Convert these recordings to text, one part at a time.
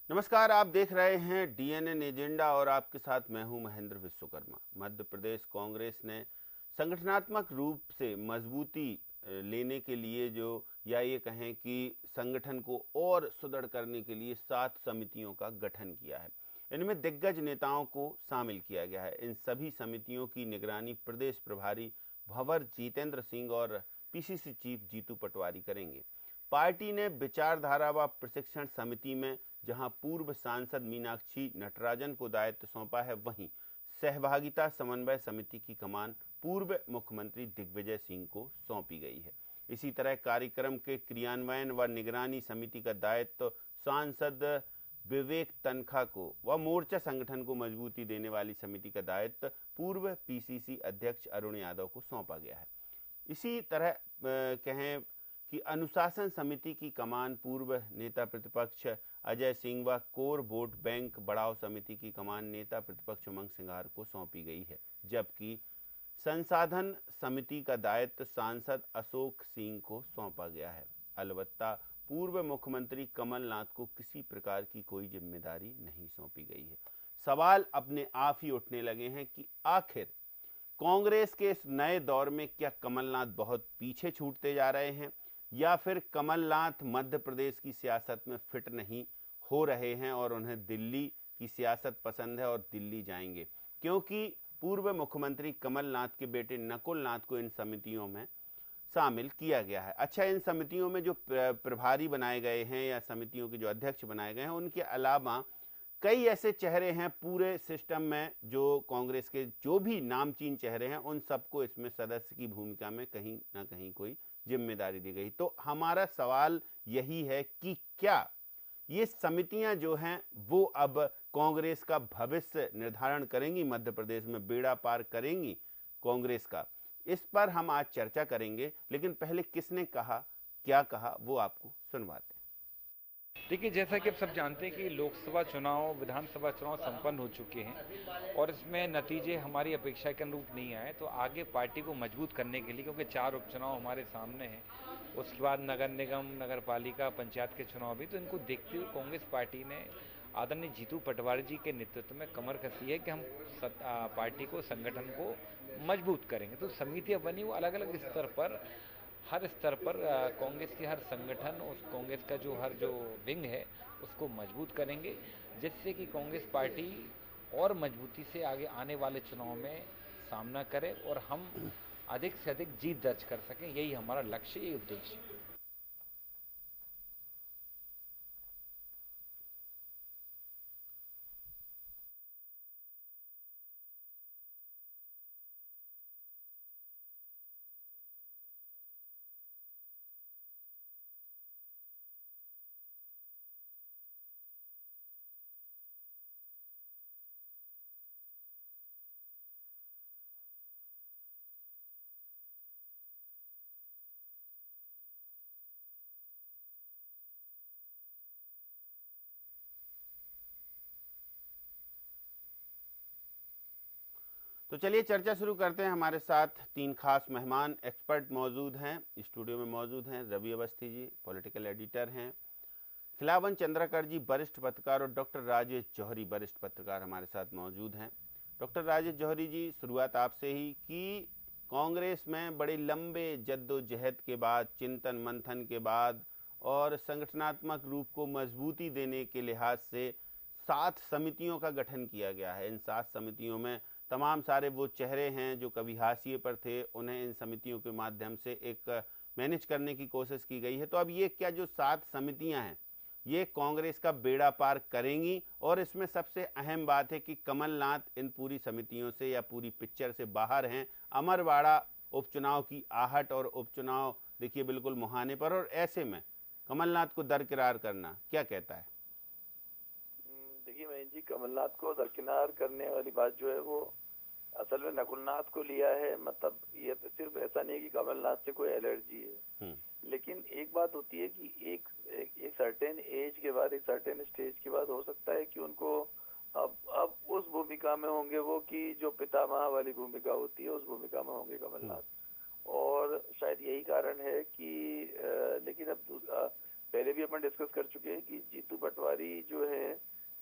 नमस्कार, आप देख रहे हैं डीएनएन एजेंडा और आपके साथ मैं हूं महेंद्र विश्वकर्मा। मध्य प्रदेश कांग्रेस ने संगठनात्मक रूप से मजबूती लेने के लिए जो या ये कहें कि संगठन को और सुदृढ़ करने के लिए 7 समितियों का गठन किया है। इनमें दिग्गज नेताओं को शामिल किया गया है। इन सभी समितियों की निगरानी प्रदेश प्रभारी भंवर जितेंद्र सिंह और पीसीसी चीफ जीतू पटवारी करेंगे। पार्टी ने विचारधारा व प्रशिक्षण समिति में जहां पूर्व सांसद मीनाक्षी नटराजन को दायित्व सौंपा है, वहीं सहभागिता समन्वय समिति की कमान पूर्व मुख्यमंत्री दिग्विजय सिंह को सौंपी गई है। इसी तरह कार्यक्रम के क्रियान्वयन व निगरानी समिति का दायित्व सांसद विवेक तनखा को व मोर्चा संगठन को मजबूती देने वाली समिति का दायित्व पूर्व पीसीसी अध्यक्ष अरुण यादव को सौंपा गया है। इसी तरह कहें कि अनुशासन समिति की कमान पूर्व नेता प्रतिपक्ष अजय सिंह व कोर वोट बैंक बढ़ाओ समिति की कमान नेता प्रतिपक्ष उमंग सिंघार को सौंपी गई है, जबकि संसाधन समिति का दायित्व सांसद अशोक सिंह को सौंपा गया है। अलबत्ता पूर्व मुख्यमंत्री कमलनाथ को किसी प्रकार की कोई जिम्मेदारी नहीं सौंपी गई है। सवाल अपने आप ही उठने लगे हैं कि आखिर कांग्रेस के इस नए दौर में क्या कमलनाथ बहुत पीछे छूटते जा रहे हैं या फिर कमलनाथ मध्य प्रदेश की सियासत में फिट नहीं हो रहे हैं और उन्हें दिल्ली की सियासत पसंद है और दिल्ली जाएंगे, क्योंकि पूर्व मुख्यमंत्री कमलनाथ के बेटे नकुल नाथ को इन समितियों में शामिल किया गया है। अच्छा, इन समितियों में जो प्रभारी बनाए गए हैं या समितियों के जो अध्यक्ष बनाए गए हैं, उनके अलावा कई ऐसे चेहरे हैं पूरे सिस्टम में जो कांग्रेस के जो भी नामचीन चेहरे हैं, उन सबको इसमें सदस्य की भूमिका में कहीं ना कहीं कोई जिम्मेदारी दी गई। तो हमारा सवाल यही है कि क्या ये समितियां जो हैं वो अब कांग्रेस का भविष्य निर्धारण करेंगी, मध्य प्रदेश में बेड़ा पार करेंगी कांग्रेस का? इस पर हम आज चर्चा करेंगे, लेकिन पहले किसने कहा, क्या कहा, वो आपको सुनवाते हैं। देखिए, जैसा कि आप सब जानते हैं कि लोकसभा चुनाव, विधानसभा चुनाव संपन्न हो चुके हैं और इसमें नतीजे हमारी अपेक्षा के अनुरूप नहीं आए। तो आगे पार्टी को मजबूत करने के लिए, क्योंकि 4 उपचुनाव हमारे सामने हैं, उसके बाद नगर निगम, नगर पालिका, पंचायत के चुनाव भी, तो इनको देखते हुए कांग्रेस पार्टी ने आदरणीय जीतू पटवारी जी के नेतृत्व में कमर कसी है कि हम पार्टी को, संगठन को मजबूत करेंगे। तो समितियां बनी, वो अलग अलग स्तर पर, हर स्तर पर कांग्रेस के हर संगठन, उस कांग्रेस का जो विंग है उसको मजबूत करेंगे, जिससे कि कांग्रेस पार्टी और मजबूती से आगे आने वाले चुनाव में सामना करे और हम अधिक से अधिक जीत दर्ज कर सकें। यही हमारा लक्ष्य, यही उद्देश्य है। तो चलिए चर्चा शुरू करते हैं। हमारे साथ 3 खास मेहमान एक्सपर्ट मौजूद हैं, स्टूडियो में मौजूद हैं। रवि अवस्थी जी पॉलिटिकल एडिटर हैं, खिलावन चंद्राकर जी वरिष्ठ पत्रकार और डॉक्टर राजेश जौहरी वरिष्ठ पत्रकार हमारे साथ मौजूद हैं। डॉक्टर राजेश जौहरी जी, शुरुआत आपसे ही कि कांग्रेस में बड़े लंबे जद्दोजहद के बाद, चिंतन मंथन के बाद और संगठनात्मक रूप को मजबूती देने के लिहाज से 7 समितियों का गठन किया गया है। इन 7 समितियों में तमाम सारे वो चेहरे हैं जो कभी हाशिए पर थे, उन्हें इन समितियों के माध्यम से एक मैनेज करने की कोशिश की गई है। तो अब ये क्या जो 7 समितियां हैं, ये कांग्रेस का बेड़ा पार करेंगी? और इसमें सबसे अहम बात है कि कमलनाथ इन पूरी समितियों से या पूरी पिक्चर से बाहर हैं। अमरवाड़ा उपचुनाव की आहट और उपचुनाव देखिए बिल्कुल मुहाने पर, और ऐसे में कमलनाथ को दरकिनार करना, क्या कहता है? देखिए महेंद्र जी, कमलनाथ को दरकिनार करने वाली बात जो है वो असल में नकुलनाथ को लिया है। मतलब ये तो सिर्फ ऐसा नहीं है कि कमलनाथ से कोई एलर्जी है, लेकिन एक बात होती है कि एक सर्टेन एज के बाद, एक सर्टेन स्टेज के बाद हो सकता है कि उनको अब उस भूमिका में होंगे वो कि जो पितामह वाली भूमिका होती है, उस भूमिका में होंगे कमलनाथ। और शायद यही कारण है कि लेकिन अब पहले भी अपन डिस्कस कर चुके हैं कि जीतू पटवारी जो है,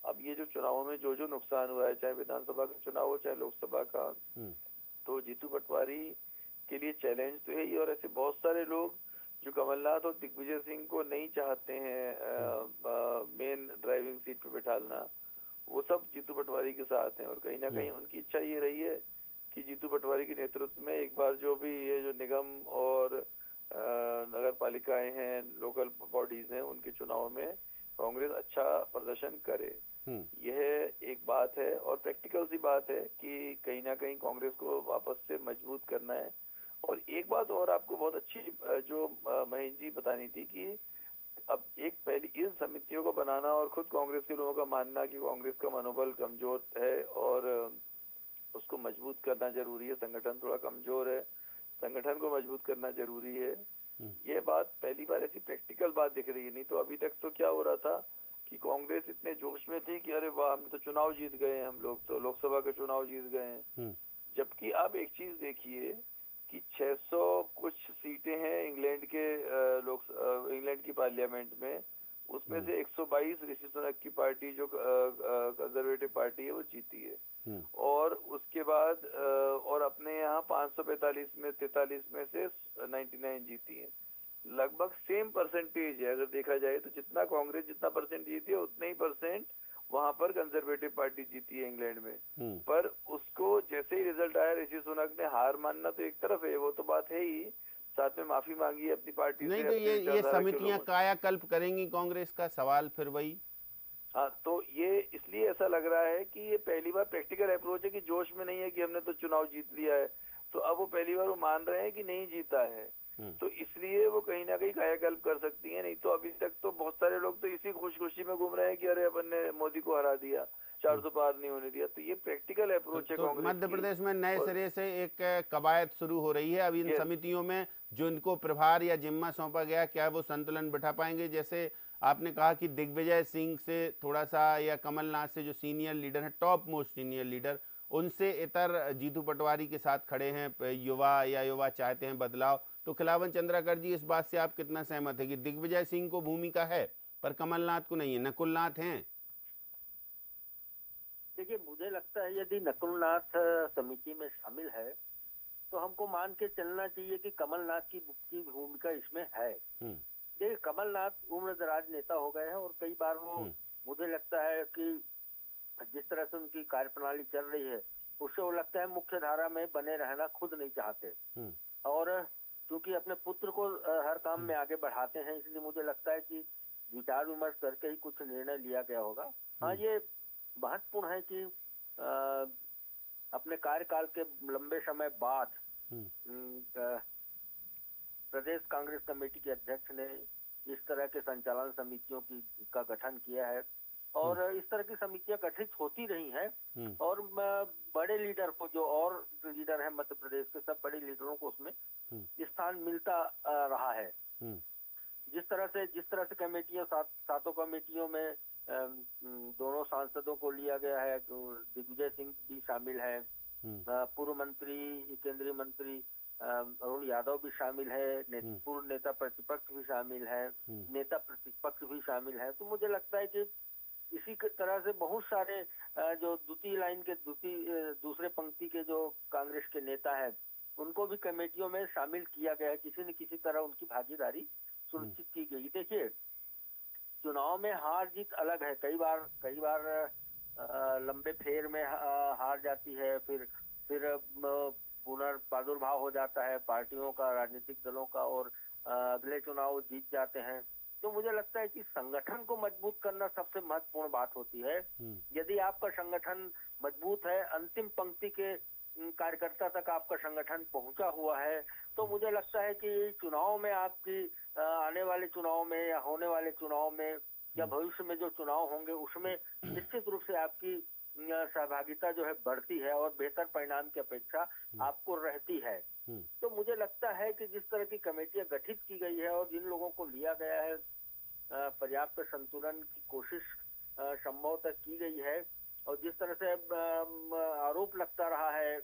अब ये जो चुनावों में जो नुकसान हुआ है, चाहे विधानसभा का चुनाव हो चाहे लोकसभा का, तो जीतू पटवारी के लिए चैलेंज तो है ही। और ऐसे बहुत सारे लोग जो कमलनाथ और दिग्विजय सिंह को नहीं चाहते हैं मेन ड्राइविंग सीट पे बिठालना, वो सब जीतू पटवारी के साथ हैं। और कहीं ना कहीं उनकी इच्छा ये रही है कि जीतू पटवारी के नेतृत्व में एक बार जो भी ये जो निगम और नगर पालिकाएं हैं, लोकल बॉडीज हैं, उनके चुनाव में कांग्रेस अच्छा प्रदर्शन करे। यह एक बात है। और प्रैक्टिकल सी बात है कि कहीं ना कहीं कांग्रेस को वापस से मजबूत करना है। और एक बात और आपको बहुत अच्छी जो महेंद्र जी बतानी थी कि अब एक पहली इन समितियों को बनाना और खुद कांग्रेस के लोगों का मानना कि कांग्रेस का मनोबल कमजोर है और उसको मजबूत करना जरूरी है, संगठन थोड़ा कमजोर है, संगठन को मजबूत करना जरूरी है। ये बात पहली बार ऐसी प्रैक्टिकल बात दिख रही है। नहीं तो अभी तक तो क्या हो रहा था कि कांग्रेस इतने जोश में थी कि अरे वाह, हम तो चुनाव जीत गए, हम लोग तो लोकसभा का चुनाव जीत गए हैं। जबकि आप एक चीज देखिए कि 600 कुछ सीटें हैं इंग्लैंड की पार्लियामेंट में, उसमें से 122 ऋषि सुनक की पार्टी जो कंजर्वेटिव पार्टी है वो जीती है। और उसके बाद और अपने यहाँ 545 में 43 में से 99 जीती है। लगभग सेम परसेंटेज है। अगर देखा जाए तो जितना कांग्रेस जितना परसेंट जीती है उतने ही परसेंट वहां पर कंजर्वेटिव पार्टी जीती है इंग्लैंड में। पर उसको जैसे ही रिजल्ट आया, ऋषि सुनक ने हार मानना तो एक तरफ है, वो तो बात है ही, साथ में माफी मांगी है अपनी पार्टी नहीं से। तो ये समितियां कायाकल्प करेंगी कांग्रेस का, सवाल फिर वही। हाँ, तो ये इसलिए ऐसा लग रहा है कि ये पहली बार प्रैक्टिकल अप्रोच है कि जोश में नहीं है कि हमने तो चुनाव जीत लिया है, तो अब वो पहली बार वो मान रहे हैं कि नहीं जीता है, तो इसलिए वो कहीं ना कहीं कायाकल्प कर सकती है। नहीं तो अभी तक तो बहुत सारे लोग तो इसी खुशी में घूम रहे हैं कि अरे अपन ने मोदी को हरा दिया, 400 पार नहीं होने दिया। तो ये प्रैक्टिकल अप्रोच है कांग्रेस। मध्य प्रदेश में नए सिरे से एक कवायद शुरू हो रही है। अब इन समितियों में जो इनको प्रभार या जिम्मा सौंपा गया, क्या वो संतुलन बिठा पाएंगे? जैसे आपने कहा कि दिग्विजय सिंह से थोड़ा सा या कमलनाथ से जो सीनियर लीडर है, टॉप मोस्ट सीनियर लीडर, उनसे इतर जीतू पटवारी के साथ खड़े हैं युवा चाहते हैं बदलाव। तो खिलावन चंद्राकर जी, इस बात से आप कितना सहमत है कि दिग्विजय सिंह को भूमिका है पर कमलनाथ को नहीं है, नकुलनाथ हैं? देखिए, मुझे लगता है यदि नकुलनाथ समिति में शामिल है तो हमको मान के चलना चाहिए कि कमलनाथ की भूमिका इसमें है। देखिए, कमलनाथ उम्रदराज नेता हो गए हैं और कई बार वो मुझे लगता है कि जिस तरह से उनकी कार्यप्रणाली चल रही है उससे वो लगता है मुख्य धारा में बने रहना खुद नहीं चाहते। और क्योंकि अपने पुत्र को हर काम में आगे बढ़ाते हैं, इसलिए मुझे लगता है कि विचार विमर्श करके ही कुछ निर्णय लिया गया होगा। हाँ, ये महत्वपूर्ण है कि अपने कार्यकाल के लंबे समय बाद प्रदेश कांग्रेस कमेटी के अध्यक्ष ने इस तरह के संचालन समितियों का गठन किया है और इस तरह की समितियां गठित होती रही हैं और बड़े लीडर को, जो और लीडर हैं मध्य प्रदेश के, सब बड़े लीडरों को उसमें स्थान मिलता रहा है। जिस तरह से कमेटियों, सातों कमेटियों में दोनों सांसदों को लिया गया है, दिग्विजय सिंह भी शामिल है, पूर्व मंत्री केंद्रीय मंत्री अरुण यादव भी शामिल है, पूर्व नेता प्रतिपक्ष भी शामिल है, नेता प्रतिपक्ष भी शामिल है। तो मुझे लगता है कि इसी तरह से बहुत सारे जो द्वितीय लाइन के दूसरे पंक्ति के जो कांग्रेस के नेता हैं उनको भी कमेटियों में शामिल किया गया है। किसी न किसी तरह उनकी भागीदारी सुनिश्चित की गई। देखिए, चुनाव में हार जीत अलग है। कई बार लंबे फेर में हार जाती है, फिर पुनर्प्रादुर्भाव हो जाता है पार्टियों का, राजनीतिक दलों का, और अगले चुनाव जीत जाते हैं। तो मुझे लगता है कि संगठन को मजबूत करना सबसे महत्वपूर्ण बात होती है। यदि आपका संगठन मजबूत है, अंतिम पंक्ति के कार्यकर्ता तक आपका संगठन पहुंचा हुआ है, तो मुझे लगता है कि चुनाव में आपकी आने वाले चुनाव में या होने वाले चुनाव में या भविष्य में जो चुनाव होंगे उसमें निश्चित रूप से आपकी सहभागिता जो है बढ़ती है और बेहतर परिणाम की अपेक्षा आपको रहती है। तो मुझे लगता है कि जिस तरह की कमेटियां गठित की गई है और जिन लोगों को लिया गया है, पर्याप्त संतुलन की कोशिश संभव तक की गई है। और जिस तरह से आरोप लगता रहा है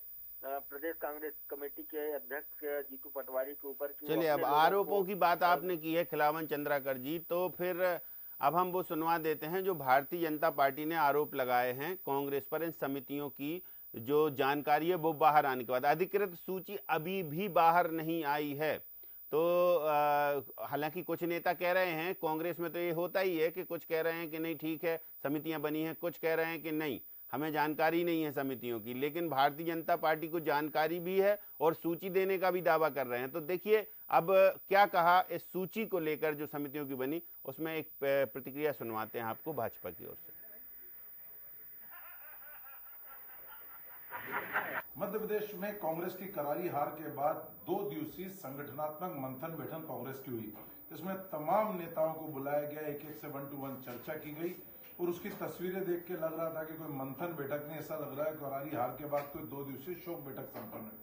प्रदेश कांग्रेस कमेटी के अध्यक्ष जीतू पटवारी के ऊपर। चलिए, अब आरोपों की बात आपने की है खिलावन चंद्राकर जी, तो फिर अब हम वो सुनवा देते हैं जो भारतीय जनता पार्टी ने आरोप लगाए हैं कांग्रेस पर इन समितियों की जो जानकारी है वो बाहर आने के बाद। अधिकृत सूची अभी भी बाहर नहीं आई है, तो हालांकि कुछ नेता कह रहे हैं, कांग्रेस में तो ये होता ही है कि कुछ कह रहे हैं कि नहीं ठीक है समितियां बनी हैं, कुछ कह रहे हैं कि नहीं हमें जानकारी नहीं है समितियों की, लेकिन भारतीय जनता पार्टी को जानकारी भी है और सूची देने का भी दावा कर रहे हैं। तो देखिए अब क्या कहा इस सूची को लेकर जो समितियों की बनी, उसमें एक प्रतिक्रिया सुनवाते हैं आपको भाजपा की ओर से। मध्य प्रदेश में कांग्रेस की करारी हार के बाद 2 दिवसीय संगठनात्मक मंथन बैठक कांग्रेस की हुई। इसमें तमाम नेताओं को बुलाया गया, एक एक से 1 to 1 चर्चा की गई और उसकी तस्वीरें देख के लग रहा था कि कोई मंथन बैठक नहीं, ऐसा लग रहा है करारी हार के बाद कोई 2 दिवसीय शोक बैठक संपन्न हुई।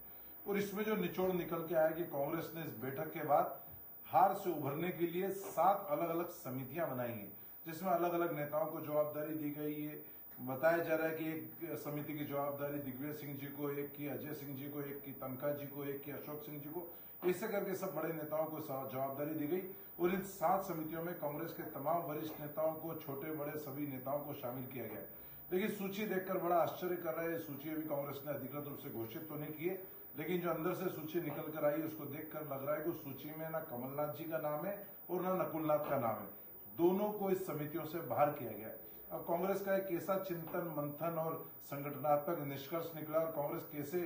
और इसमें जो निचोड़ निकल के आया कि कांग्रेस ने इस बैठक के बाद हार से उभरने के लिए 7 अलग अलग समितियां बनाई हैं, जिसमें अलग अलग नेताओं को जवाबदारी दी गई है। बताया जा रहा है कि एक समिति की जवाबदारी दिग्विजय सिंह जी को, एक की अजय सिंह जी को, एक की तनखा जी को, एक की अशोक सिंह जी को, ऐसे करके सब बड़े नेताओं को जवाबदारी दी गई। और इन 7 समितियों में कांग्रेस के तमाम वरिष्ठ नेताओं को, छोटे बड़े सभी नेताओं को शामिल किया गया। लेकिन सूची देखकर बड़ा आश्चर्य कर रहा है। सूची अभी कांग्रेस ने अधिकृत रूप से घोषित तो नहीं की है, लेकिन जो अंदर से सूची निकल कर आई उसको देखकर लग रहा है कि उस सूची में ना कमलनाथ जी का नाम है और ना नकुलनाथ का नाम है, दोनों को इस समितियों से बाहर किया गया। अब कांग्रेस का एक कैसा चिंतन मंथन और संगठनात्मक निष्कर्ष निकला और कांग्रेस कैसे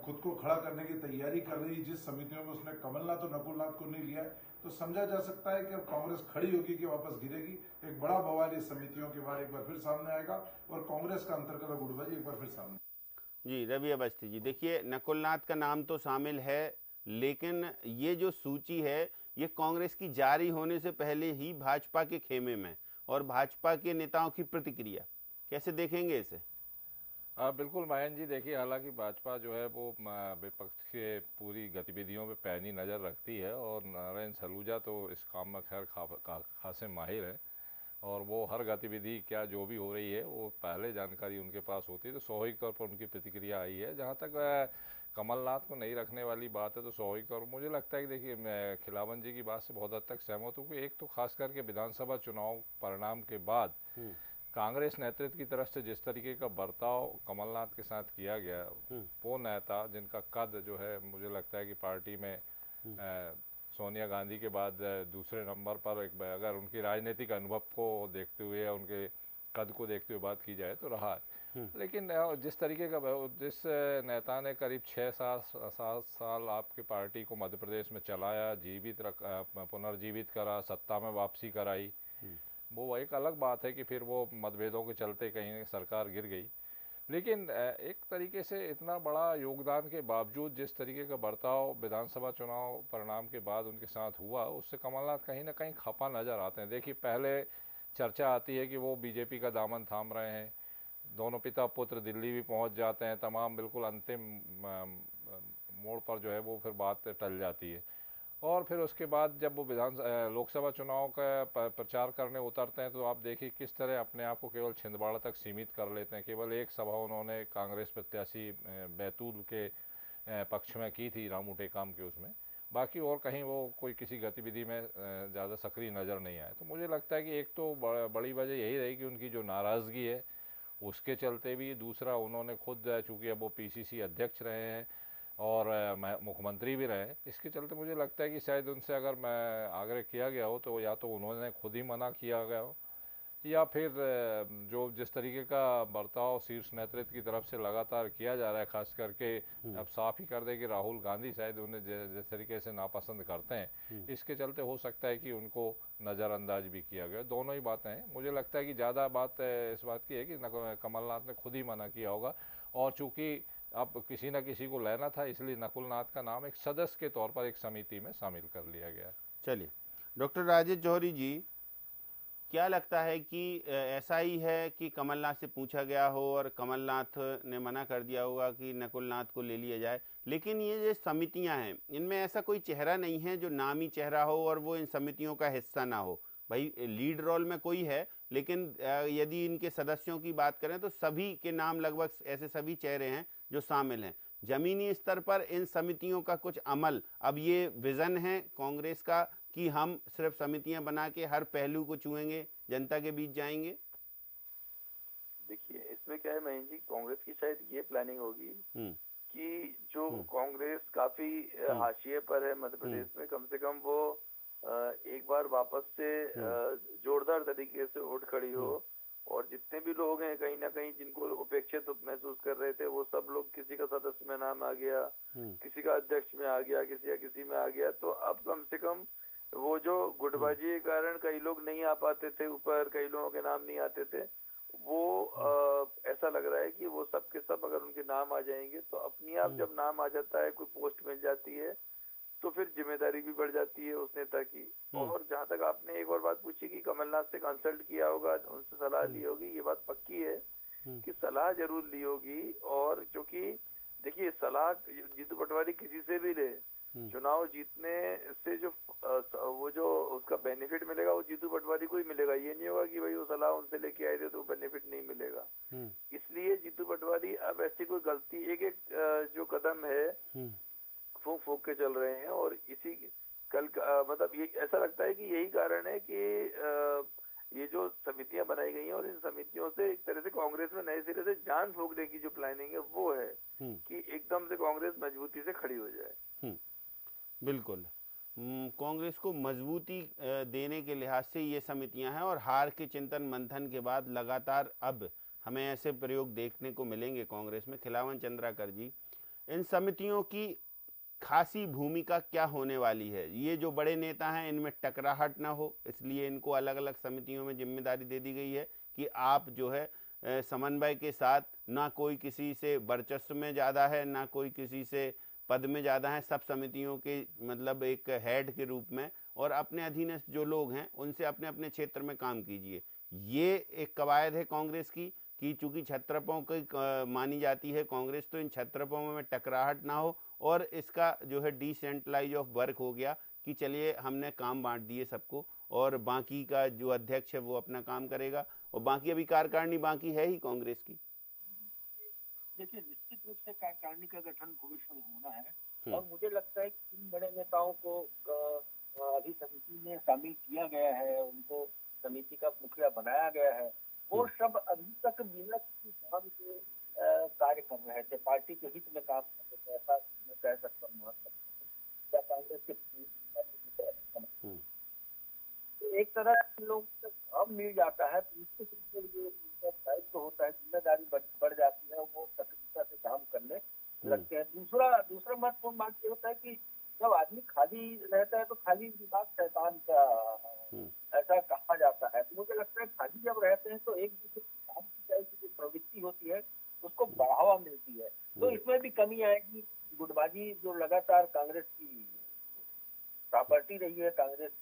खुद को खड़ा करने की तैयारी कर रही, जिस समितियों में उसने कमलनाथ और नकुलनाथ को नहीं लिया, तो समझा जा सकता है कि अब कांग्रेस खड़ी होगी कि वापस गिरेगी। एक बड़ा बवाल इस समितियों के बाद एक बार फिर सामने आएगा और कांग्रेस का अंतर्गत गुटबाजी एक बार फिर सामने। जी रवि अवस्थी जी, देखिए नकुलनाथ का नाम तो शामिल है, लेकिन ये जो सूची है ये कांग्रेस की जारी होने से पहले ही भाजपा के खेमे में, और भाजपा के नेताओं की प्रतिक्रिया कैसे देखेंगे इसे? बिल्कुल मयंक जी, देखिए हालांकि भाजपा जो है वो विपक्ष के पूरी गतिविधियों पे पैनी नज़र रखती है और नारायण सलूजा तो इस काम में खैर खासे माहिर है और वो हर गतिविधि क्या जो भी हो रही है वो पहले जानकारी उनके पास होती है, तो स्वाभाविक तौर पर उनकी प्रतिक्रिया आई है। जहाँ तक कमलनाथ को नहीं रखने वाली बात है तो स्वाभाविक तौर पर मुझे लगता है कि देखिए मैं खिलावन जी की बात से बहुत हद तक सहमत हूँ कि एक तो खास करके विधानसभा चुनाव परिणाम के बाद कांग्रेस नेतृत्व की तरफ से जिस तरीके का बर्ताव कमलनाथ के साथ किया गया, वो नेता जिनका कद जो है मुझे लगता है कि पार्टी में सोनिया गांधी के बाद दूसरे नंबर पर, एक अगर उनकी राजनीतिक अनुभव को देखते हुए या उनके कद को देखते हुए बात की जाए तो रहा है। लेकिन जिस तरीके का जिस नेता ने करीब 6-7 साल आपकी पार्टी को मध्य प्रदेश में चलाया, जीवित पुनर्जीवित करा, सत्ता में वापसी कराई, वो एक अलग बात है कि फिर वो मतभेदों के चलते कहीं सरकार गिर गई। लेकिन एक तरीके से इतना बड़ा योगदान के बावजूद जिस तरीके का बर्ताव विधानसभा चुनाव परिणाम के बाद उनके साथ हुआ, उससे कमलनाथ कहीं ना कहीं खफा नजर आते हैं। देखिए पहले चर्चा आती है कि वो बीजेपी का दामन थाम रहे हैं, दोनों पिता पुत्र दिल्ली भी पहुंच जाते हैं, तमाम बिल्कुल अंतिम मोड़ पर जो है वो फिर बात टल जाती है। और फिर उसके बाद जब वो लोकसभा चुनाव का प्रचार करने उतरते हैं तो आप देखिए किस तरह अपने आप को केवल छिंदवाड़ा तक सीमित कर लेते हैं। केवल एक सभा उन्होंने कांग्रेस प्रत्याशी बैतूल के पक्ष में की थी, रामू टेकाम के, उसमें बाकी और कहीं वो कोई किसी गतिविधि में ज़्यादा सक्रिय नज़र नहीं आए। तो मुझे लगता है कि एक तो बड़ी वजह यही रही कि उनकी जो नाराज़गी है उसके चलते भी, दूसरा उन्होंने खुद चूँकि अब वो पीसीसी अध्यक्ष रहे हैं और मुख्यमंत्री भी रहे, इसके चलते मुझे लगता है कि शायद उनसे अगर मैं आग्रह किया गया हो तो या तो उन्होंने खुद ही मना किया गया हो, या फिर जो जिस तरीके का बर्ताव शीर्ष नेतृत्व की तरफ से लगातार किया जा रहा है, खास करके अब साफ ही कर दे कि राहुल गांधी शायद उन्हें जिस तरीके से नापसंद करते हैं, इसके चलते हो सकता है कि उनको नज़रअंदाज भी किया गया। दोनों ही बातें हैं। मुझे लगता है कि ज़्यादा बात इस बात की है कि कमलनाथ ने खुद ही मना किया होगा और चूँकि अब किसी न किसी को लेना था, इसलिए नकुलनाथ का नाम एक सदस्य के तौर पर एक समिति में शामिल कर लिया गया। चलिए डॉक्टर राजेश जौहरी जी, क्या लगता है कि ऐसा ही है कि कमलनाथ से पूछा गया हो और कमलनाथ ने मना कर दिया होगा कि नकुलनाथ को ले लिया जाए, लेकिन ये जो समितियां हैं इनमें ऐसा कोई चेहरा नहीं है जो नामी चेहरा हो और वो इन समितियों का हिस्सा ना हो? भाई लीड रोल में कोई है, लेकिन यदि इनके सदस्यों की बात करें तो सभी के नाम लगभग ऐसे सभी चेहरे हैं जो शामिल हैं। जमीनी स्तर पर इन समितियों का कुछ अमल, अब ये विजन है कांग्रेस का कि हम सिर्फ समितियां बना के हर पहलू को छुएंगे, जनता के बीच जाएंगे? देखिए, इसमें क्या है महेंद्र जी, कांग्रेस की शायद ये प्लानिंग होगी कि जो कांग्रेस काफी हाशिए पर है मध्य प्रदेश में, कम से कम वो एक बार वापस से जोरदार तरीके से उठ खड़ी हो, और जितने भी लोग हैं कहीं ना कहीं जिनको उपेक्षित महसूस कर रहे थे, वो सब लोग, किसी का सदस्य में नाम आ गया, किसी का अध्यक्ष में आ गया, किसी में आ गया, तो अब कम से कम वो जो गुटबाजी के कारण कई लोग नहीं आ पाते थे ऊपर, कई लोगों के नाम नहीं आते थे, वो ऐसा लग रहा है कि वो सब के सब अगर उनके नाम आ जाएंगे तो अपनी आप जब नाम आ जाता है, कोई पोस्ट मिल जाती है, तो फिर जिम्मेदारी भी बढ़ जाती है उस नेता की। और जहां तक आपने एक और बात पूछी कि कमलनाथ से कंसल्ट किया होगा, उनसे सलाह ली होगी, ये बात पक्की है कि सलाह जरूर ली होगी। और क्योंकि देखिए, सलाह जीतू पटवारी किसी से भी ले, चुनाव जीतने से जो वो जो उसका बेनिफिट मिलेगा वो जीतू पटवारी को ही मिलेगा। ये नहीं होगा कि भाई वो सलाह उनसे लेके आए थे तो बेनिफिट नहीं मिलेगा। इसलिए जीतू पटवारी अब ऐसी कोई गलती, एक जो कदम है फूंक फूंक के चल रहे हैं, और इसी कल मतलब ये ऐसा लगता है कि यही कारण है कि ये जो समितियां बनाई गई हैं, और इन समितियों से एक तरह से कांग्रेस में नए सिरे से जान फूंकने की जो प्लानिंग है वो है कि एकदम से कांग्रेस मजबूती से खड़ी हो जाए। बिल्कुल, कांग्रेस को मजबूती देने के लिहाज से ये समितियां हैं, और हार के चिंतन मंथन के बाद लगातार अब हमें ऐसे प्रयोग देखने को मिलेंगे कांग्रेस में। खिलावन चंद्राकर जी, इन समितियों की खासी भूमिका क्या होने वाली है? ये जो बड़े नेता हैं इनमें टकराहट ना हो, इसलिए इनको अलग अलग समितियों में जिम्मेदारी दे दी गई है कि आप जो है समन्वय के साथ, ना कोई किसी से वर्चस्व में ज़्यादा है, ना कोई किसी से पद में ज़्यादा है, सब समितियों के मतलब एक हेड के रूप में, और अपने अधीनस्थ जो लोग हैं उनसे अपने अपने क्षेत्र में काम कीजिए। ये एक कवायद है कांग्रेस की कि चूंकि छत्रपों की मानी जाती है कांग्रेस, तो इन छत्रपों में टकराहट ना हो, और इसका जो है डिसेंट्रलाइज ऑफ वर्क हो गया कि चलिए हमने काम बांट दिए सबको, और बाकी का जो अध्यक्ष है वो अपना काम करेगा, और बाकी अभी कार्यकारिणी बाकी है ही कांग्रेस की। देखिए, निश्चित रूप से कार्यकारिणी का गठन भविष्य में होना है, और मुझे लगता है कि इन बड़े नेताओं को अभी समिति में शामिल किया गया है, उनको समिति का मुखिया बनाया गया है, वो सब अभी तक बिना किसी काम के कार्य कर रहे थे, पार्टी के हित में काम कर रहे थे, ऐसा मैं कह सकता हूँ। कांग्रेस के एक तरह से लोग जब काम मिल जाता है तो निश्चित रूप से जो दायित्व होता है, जिम्मेदारी बढ़ जाती है, वो सक्रियता से काम करने लगते हैं। दूसरा महत्वपूर्ण बात ये होता है कि जब आदमी खाली रहता है तो खाली दिमाग शैतान का, ऐसा कहा जाता है। तो मुझे लगता है खाली जब रहते हैं तो एक दूसरे काम की जो प्रवृत्ति होती है उसको बढ़ावा मिलती है। तो इसमें भी कमी आएगी। गुटबाजी जो लगातार कांग्रेस की प्रॉपर्टी रही है, कांग्रेस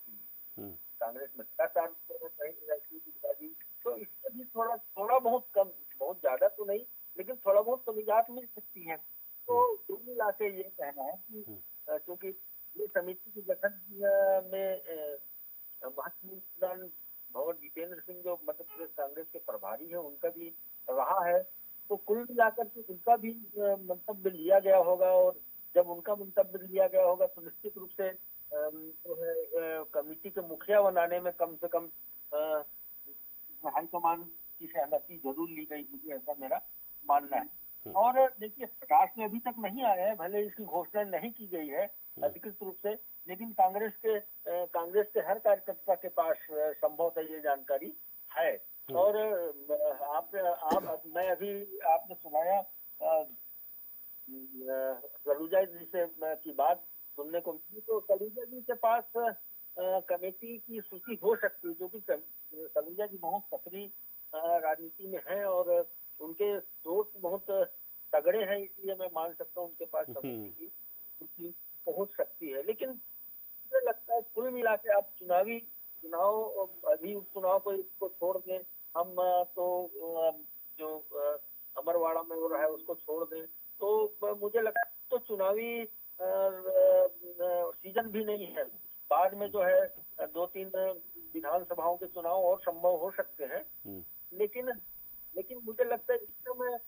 में लगातार गुटबाजी, तो इससे भी थोड़ा बहुत कम, बहुत ज्यादा तो नहीं, लेकिन थोड़ा बहुत तो निजात मिल सकती है। तो कुल मिला के ये कहना है कि क्योंकि ये समिति के गठन में महत्वपूर्ण भवन जितेंद्र सिंह जो मध्य प्रदेश कांग्रेस के प्रभारी है, उनका भी रहा है, तो कुल मिलाकर के उनका भी मंतव्य लिया गया होगा, और जब उनका मंतव्य लिया गया होगा तो निश्चित रूप से जो है कमेटी के मुखिया बनाने में कम से कम हाईकमान की सहमति जरूर ली गई होगी, ऐसा मेरा मानना है। और देखिए, प्रकाश में अभी तक नहीं आया है, भले इसकी घोषणा नहीं की गई है अधिकृत रूप से, लेकिन कांग्रेस के हर कार्यकर्ता के पास संभवतः ये जानकारी है। और मैं अभी आपने सुनाया सलूजा जी से की बात सुनने को मिली, तो सलूजा जी के पास कमेटी की सूची हो सकती है, क्योंकि सलूजा जी बहुत सक्रिय राजनीति में हैं और उनके सोच बहुत तगड़े हैं, इसलिए मैं मान सकता हूँ उनके पास कमेटी की सूची पहुंच सकती है। लेकिन मुझे लगता है कुल मिला के आप चुनाव अभी उपचुनाव को इसको छोड़ दें, हम तो जो अमरवाड़ा में हो रहा है उसको छोड़ दें, तो मुझे लगता है तो चुनावी सीजन भी नहीं है। बाद में जो है 2-3 विधानसभाओं के चुनाव और संभव हो सकते हैं, लेकिन लेकिन मुझे लगता है इस समय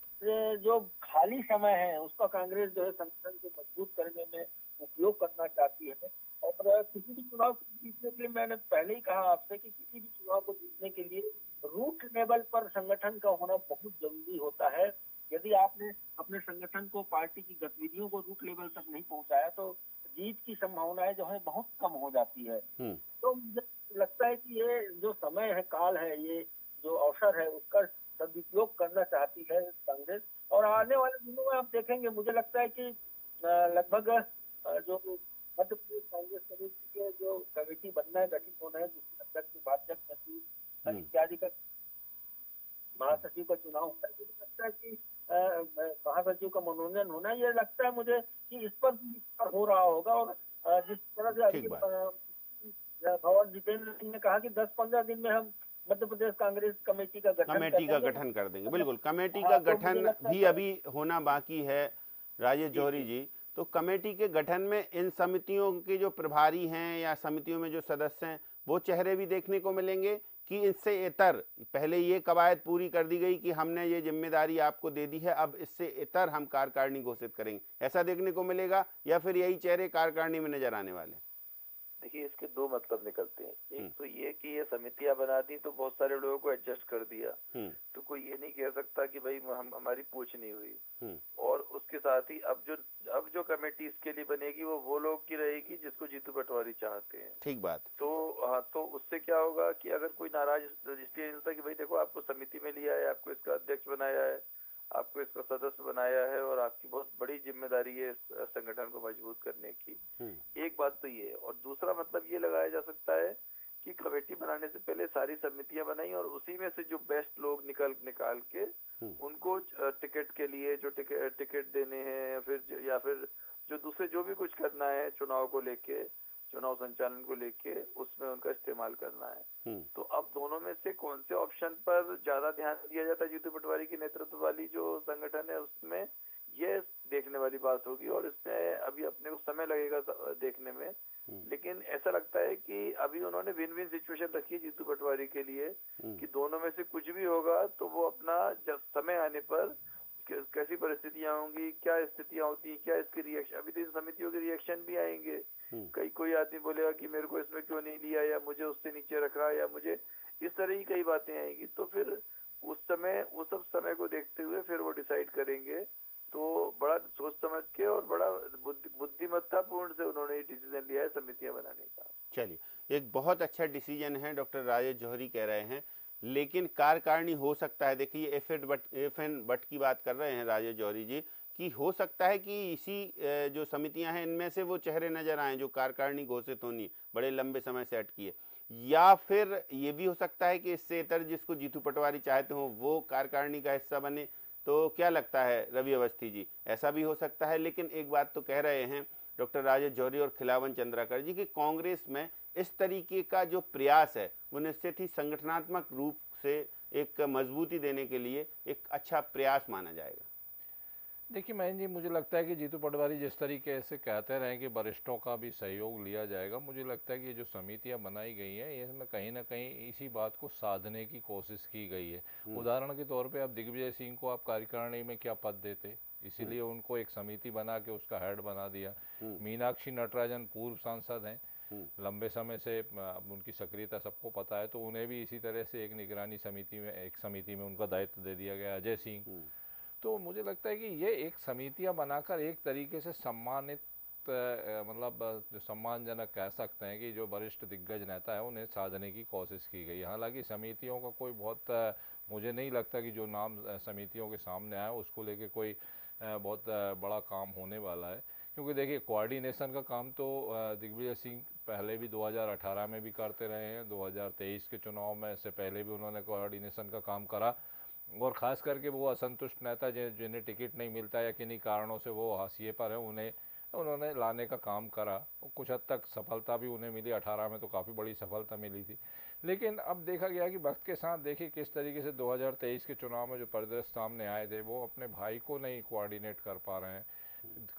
जो खाली समय है उसका कांग्रेस जो है संगठन को मजबूत करने में उपयोग करना चाहती है। और किसी भी चुनाव को जीतने के लिए मैंने पहले ही कहा आपसे कि किसी भी चुनाव को जीतने के लिए रूट लेवल पर संगठन का होना बहुत जरूरी होता है। यदि आपने अपने संगठन को, पार्टी की गतिविधियों को रूट लेवल तक नहीं पहुंचाया तो जीत की संभावनाएं जो है बहुत कम हो जाती है। तो मुझे लगता है कि ये जो समय है, काल है, ये जो अवसर है उसका सदुपयोग करना चाहती है कांग्रेस। और आने वाले दिनों में आप देखेंगे, मुझे लगता है कि लगभग जो मध्य प्रदेश कांग्रेस कमेटी के जो कमेटी बनना है, गठित होना है, जिसमें अध्यक्ष, उपाध्यक्ष, सचिव इत्यादि का महासचिव का चुनाव होता है, मुझे लगता है कि महासचिव का मनोनयन होना, ये लगता है मुझे कि इस पर हो रहा होगा। और जिस तरह से अभी भवन जितेंद्र सिंह ने कहा कि 10-15 दिन में हम मध्य प्रदेश कांग्रेस कमेटी का गठन कर देंगे। बिल्कुल, कमेटी का गठन भी अभी होना बाकी है राजेश जौहरी जी। तो कमेटी के गठन में इन समितियों के जो प्रभारी हैं या समितियों में जो सदस्य हैं वो चेहरे भी देखने को मिलेंगे कि इससे इतर पहले ये कवायद पूरी कर दी गई कि हमने ये जिम्मेदारी आपको दे दी है, अब इससे इतर हम कार्यकारिणी घोषित करेंगे, ऐसा देखने को मिलेगा या फिर यही चेहरे कार्यकारिणी में नजर आने वाले? देखिए, इसके दो मतलब निकलते हैं। एक तो ये कि ये समितियां बना दी तो बहुत सारे लोगों को एडजस्ट कर दिया, तो कोई ये नहीं कह सकता कि भाई हमारी पूछ नहीं हुई। और उसके साथ ही अब जो कमेटी इसके लिए बनेगी वो लोग की रहेगी जिसको जीतू पटवारी चाहते हैं। ठीक बात। तो हाँ, तो उससे क्या होगा कि अगर कोई नाराज इसलिए नहीं होता कि भाई देखो आपको समिति में लिया है, आपको इसका अध्यक्ष बनाया है, आपको इसका सदस्य बनाया है और आपकी बहुत बड़ी जिम्मेदारी है इस संगठन को मजबूत करने की। एक बात तो ये है। और दूसरा मतलब ये लगाया जा सकता है कि कमेटी बनाने से पहले सारी समितियां बनाई और उसी में से जो बेस्ट लोग निकाल के उनको टिकट के लिए जो टिकट देने हैं या फिर जो दूसरे जो भी कुछ करना है चुनाव को लेके, चुनाव संचालन को लेके, उसमें उनका इस्तेमाल करना है। तो अब दोनों में से कौन से ऑप्शन पर ज्यादा ध्यान दिया जाता है जीतू पटवारी की नेतृत्व वाली जो संगठन है उसमें, ये देखने वाली बात होगी। और इसमें अभी अपने को समय लगेगा देखने में, लेकिन ऐसा लगता है कि अभी उन्होंने विन विन सिचुएशन रखी है जीतू पटवारी के लिए कि दोनों में से कुछ भी होगा तो वो अपना जब समय आने पर कैसी परिस्थितियां होंगी, क्या स्थितियां होती, क्या इसके रिएक्शन, अभी तो इन समितियों के रिएक्शन भी आएंगे। कोई आदमी बोलेगा कि मेरे को इसमें क्यों नहीं लिया, या मुझे उससे नीचे रखा, या मुझे इस तरह की कई बातें आएंगी। तो फिर उस सब समय को देखते हुए फिर वो डिसाइड करेंगे। तो बड़ा सोच समझ के और बड़ा बुद्धिमत्तापूर्ण से उन्होंने ये डिसीजन लिया है समितियां बनाने का। चलिए, एक बहुत अच्छा डिसीजन है डॉक्टर राजेश जौहरी कह रहे हैं, लेकिन कार्यकारिणी हो सकता है, देखिए एफ एन भट्ट की बात कर रहे हैं राजेश जौहरी जी, कि हो सकता है कि इसी जो समितियां हैं इनमें से वो चेहरे नजर आए जो कार्यकारिणी घोषित होनी बड़े लंबे समय से अटकी है, या फिर ये भी हो सकता है कि इससे इतर जिसको जीतू पटवारी चाहते हो वो कार्यकारिणी का हिस्सा बने। तो क्या लगता है रवि अवस्थी जी, ऐसा भी हो सकता है? लेकिन एक बात तो कह रहे हैं डॉक्टर राजेश जौहरी और खिलावन चंद्राकर जी कि कांग्रेस में इस तरीके का जो प्रयास है वो निश्चित ही संगठनात्मक रूप से एक मजबूती देने के लिए एक अच्छा प्रयास माना जाएगा। देखिए महेंद्र जी, मुझे लगता है कि जीतू पटवारी जिस तरीके से कहते रहे कि वरिष्ठों का भी सहयोग लिया जाएगा, मुझे लगता है कि ये जो समितियां बनाई गई हैं इसमें कहीं ना कहीं इसी बात को साधने की कोशिश की गई है। उदाहरण के तौर पे अब दिग्विजय सिंह को आप कार्यकारिणी में क्या पद देते, इसीलिए उनको एक समिति बना के उसका हेड बना दिया। मीनाक्षी नटराजन पूर्व सांसद हैं, लंबे समय से उनकी सक्रियता सबको पता है, तो उन्हें भी इसी तरह से एक निगरानी समिति में उनका दायित्व दे दिया गया। अजय सिंह, तो मुझे लगता है कि ये एक समितियां बनाकर एक तरीके से सम्मानित मतलब जो सम्मानजनक कह सकते हैं कि जो वरिष्ठ दिग्गज नेता है उन्हें साधने की कोशिश की गई। हालांकि समितियों का कोई बहुत मुझे नहीं लगता कि जो नाम समितियों के सामने आया उसको लेके कोई बहुत बड़ा काम होने वाला है, क्योंकि देखिए कोऑर्डिनेशन का काम तो दिग्विजय सिंह पहले भी 2018 में भी करते रहे हैं, 2023 के चुनाव में से पहले भी उन्होंने कोऑर्डिनेशन का काम करा। और ख़ास करके वो असंतुष्ट नेता जिन्हें टिकट नहीं मिलता या किन्हीं कारणों से वो हाशिए पर है, उन्होंने लाने का काम करा। कुछ हद तक सफलता भी उन्हें मिली, 18 में तो काफ़ी बड़ी सफलता मिली थी। लेकिन अब देखा गया कि वक्त के साथ देखिए किस तरीके से 2023 के चुनाव में जो परिदृश्य सामने आए थे वो अपने भाई को नहीं कोऑर्डिनेट कर पा रहे हैं,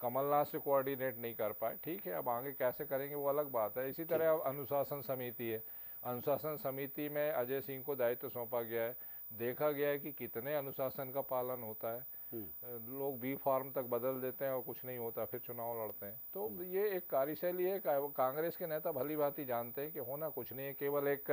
कमलनाथ से कोऑर्डिनेट नहीं कर पाए। ठीक है, अब आगे कैसे करेंगे वो अलग बात है। इसी तरह अब अनुशासन समिति है, अनुशासन समिति में अजय सिंह को दायित्व सौंपा गया है, देखा गया है कि कितने अनुशासन का पालन होता है। लोग बी फार्म तक बदल देते हैं और कुछ नहीं होता, फिर चुनाव लड़ते हैं। तो ये एक कार्यशैली है। कांग्रेस के नेता भली भांति जानते हैं कि होना कुछ नहीं है, केवल एक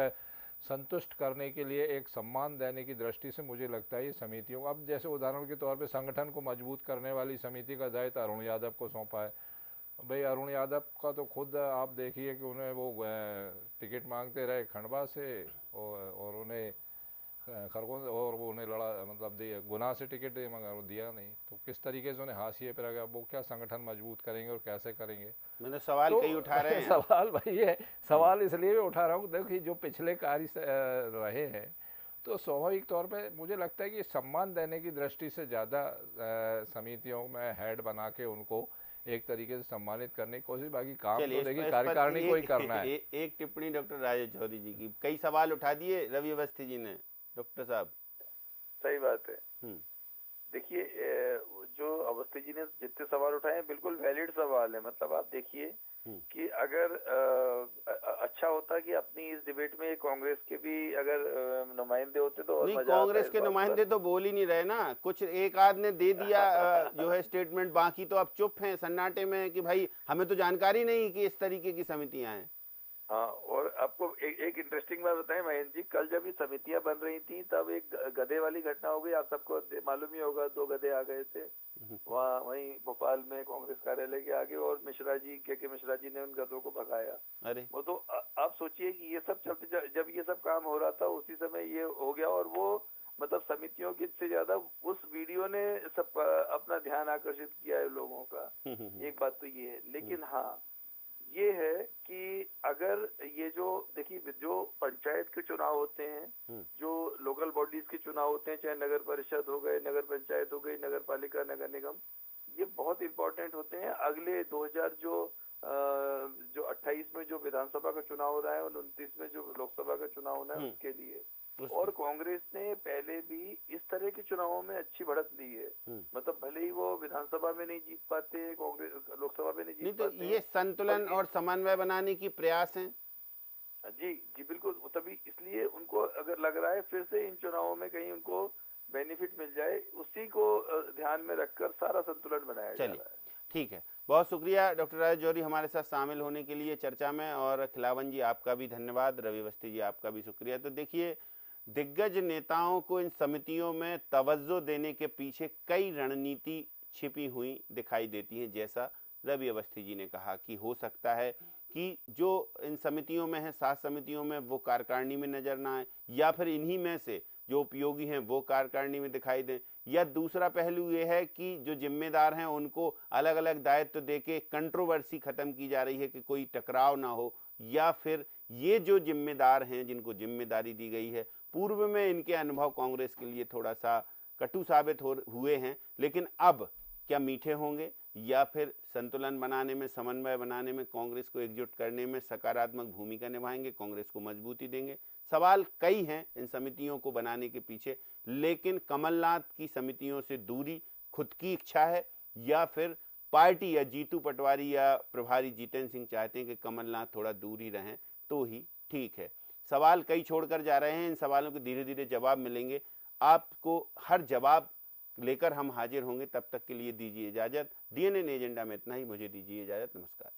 संतुष्ट करने के लिए, एक सम्मान देने की दृष्टि से मुझे लगता है ये समितियों, अब जैसे उदाहरण के तौर पे संगठन को मजबूत करने वाली समिति का दायित्व अरुण यादव को सौंपा है। भाई अरुण यादव का तो खुद आप देखिए कि उन्हें वो टिकट मांगते रहे खंडवा से और उन्हें खरगोन, और वो उन्हें लड़ा, मतलब गुनाह से टिकट मगर दिया नहीं। तो किस तरीके से उन्हें हाशिए पर आ गया। वो क्या संगठन मजबूत करेंगे और कैसे करेंगे? मैंने सवाल तो कई उठा रहे हैं। सवाल भाई है, सवाल इसलिए भी उठा रहा हूँ, देखिए जो पिछले कार्य रहे हैं तो स्वाभाविक तौर पे मुझे लगता है कि सम्मान देने की दृष्टि से ज़्यादा समितियों में हेड बना के उनको एक तरीके से सम्मानित करने की कोशिश, बाकी काम तो देखिए कार्यकारिणी को ही करना है। एक टिप्पणी डॉक्टर राजेश जौहरी जी की, कई सवाल उठा दिए रवि अवस्थी जी ने। डॉक्टर साहब सही बात है। देखिए जो अवस्थी जी ने जितने सवाल उठाए हैं बिल्कुल वैलिड सवाल है। मतलब आप देखिए कि अगर अच्छा होता कि अपनी इस डिबेट में कांग्रेस के भी अगर नुमाइंदे होते तो और नहीं, मजा कांग्रेस के नुमाइंदे तो बोल ही नहीं रहे ना। कुछ एक आध ने दे दिया जो है स्टेटमेंट, बाकी तो अब चुप हैं, सन्नाटे में कि भाई हमें तो जानकारी नहीं कि इस तरीके की समितियां हैं। हाँ, और आपको एक इंटरेस्टिंग बात बताएं महेंद्र जी, कल जब ये समितियां बन रही थी तब एक गधे वाली घटना हो गई। आप सबको मालूम ही होगा, 2 गधे आ गए थे वहीं भोपाल में कांग्रेस कार्यालय के आगे, और मिश्रा जी के मिश्रा जी ने उन गधों को भगाया। अरे वो तो आप सोचिए कि ये सब चलते, जब ये सब काम हो रहा था उसी समय ये हो गया। और वो मतलब समितियों की से ज्यादा उस वीडियो ने सब अपना ध्यान आकर्षित किया है लोगों का। एक बात तो ये है। लेकिन हाँ ये है कि अगर ये जो देखिए जो पंचायत के चुनाव होते हैं, जो लोकल बॉडीज के चुनाव होते हैं, चाहे नगर परिषद हो गए, नगर पंचायत हो गई, नगर पालिका, नगर निगम, ये बहुत इंपॉर्टेंट होते हैं अगले 2000 जो 28 में जो विधानसभा का चुनाव हो रहा है और 29 में जो लोकसभा का चुनाव होना है उसके लिए। और कांग्रेस ने पहले भी इस तरह के चुनावों में अच्छी बढ़त ली है। मतलब भले ही वो विधानसभा में नहीं जीत पाते, कांग्रेस लोकसभा में नहीं जीत पाते, तो ये संतुलन और समन्वय बनाने की प्रयास है। जी जी बिल्कुल। तभी इसलिए उनको अगर लग रहा है फिर से इन चुनावों में कहीं उनको बेनिफिट मिल जाए, उसी को ध्यान में रखकर सारा संतुलन बनाया जा रहा है। ठीक है, बहुत शुक्रिया डॉक्टर राजेश जौहरी हमारे साथ शामिल होने के लिए चर्चा में। और खिलावन जी आपका भी धन्यवाद, रवि अवस्थी जी आपका भी शुक्रिया। तो देखिए, दिग्गज नेताओं को इन समितियों में तवज्जो देने के पीछे कई रणनीति छिपी हुई दिखाई देती हैं। जैसा रवि अवस्थी जी ने कहा कि हो सकता है कि जो इन समितियों में है, 7 समितियों में, वो कार्यकारिणी में नजर ना आए, या फिर इन्हीं में से जो उपयोगी हैं वो कार्यकारिणी में दिखाई दें, या दूसरा पहलू ये है कि जो जिम्मेदार हैं उनको अलग अलग दायित्व देके कंट्रोवर्सी खत्म की जा रही है कि कोई टकराव ना हो, या फिर ये जो जिम्मेदार हैं जिनको जिम्मेदारी दी गई है, पूर्व में इनके अनुभव कांग्रेस के लिए थोड़ा सा कटु साबित हुए हैं, लेकिन अब क्या मीठे होंगे या फिर संतुलन बनाने में, समन्वय बनाने में, कांग्रेस को एकजुट करने में सकारात्मक भूमिका निभाएंगे, कांग्रेस को मजबूती देंगे। सवाल कई हैं इन समितियों को बनाने के पीछे, लेकिन कमलनाथ की समितियों से दूरी खुद की इच्छा है, या फिर पार्टी या जीतू पटवारी या प्रभारी जितेंद्र सिंह चाहते हैं कि कमलनाथ थोड़ा दूर ही रहें तो ही ठीक है। सवाल कई छोड़कर जा रहे हैं, इन सवालों के धीरे धीरे जवाब मिलेंगे। आपको हर जवाब लेकर हम हाजिर होंगे। तब तक के लिए दीजिए इजाजत। डीएनए एजेंडा में इतना ही। मुझे दीजिए इजाजत। नमस्कार।